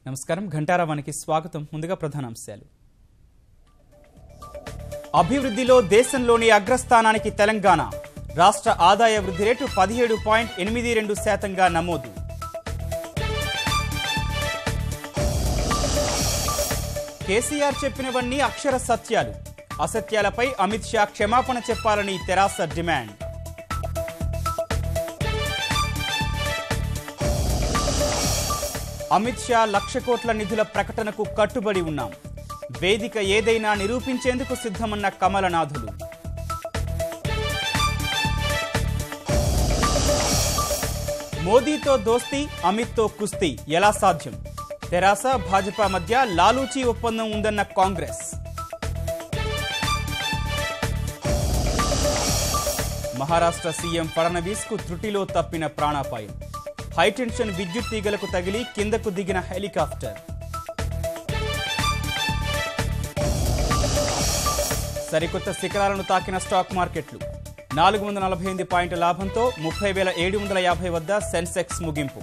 నమస్కారం ఘంటారావానికి స్వాగతం. ముందుగా ప్రధానాంశాలు. అభివృద్ధిలో దేశంలోని అగ్రస్థానానికి తెలంగాణ. రాష్ట్ర ఆదాయ వృద్ధి రేటు 17.82% నమోదు. కేసీఆర్ చెప్పినవన్నీ అక్షర సత్యాలు. అసత్యాలపై అమిత్ షా క్షమాపణ చెప్పాలని తెరాస డిమాండ్. అమిత్ షా 1,00,000 కోట్ల నిధుల ప్రకటనకు కట్టుబడి ఉన్నాం. వేదిక ఏదైనా నిరూపించేందుకు సిద్ధమన్న కమలనాథులు. మోదీతో దోస్తీ, అమిత్తో కుస్తీ ఎలా సాధ్యం? తెరాస భాజపా మధ్య లాలూచీ ఒప్పందం ఉందన్న కాంగ్రెస్. మహారాష్ట్ర సీఎం ఫడ్నవీస్ కు త్రుటిలో తప్పిన ప్రాణాపాయం. హైటెన్షన్ విద్యుత్ తీగలకు తగిలి కిందకు దిగిన హెలికాప్టర్. సరికొత్త శిఖరాలను తాకిన స్టాక్ మార్కెట్లు. 448 పాయింట్ల లాభంతో 30,750 వద్ద సెన్సెక్స్ ముగింపు.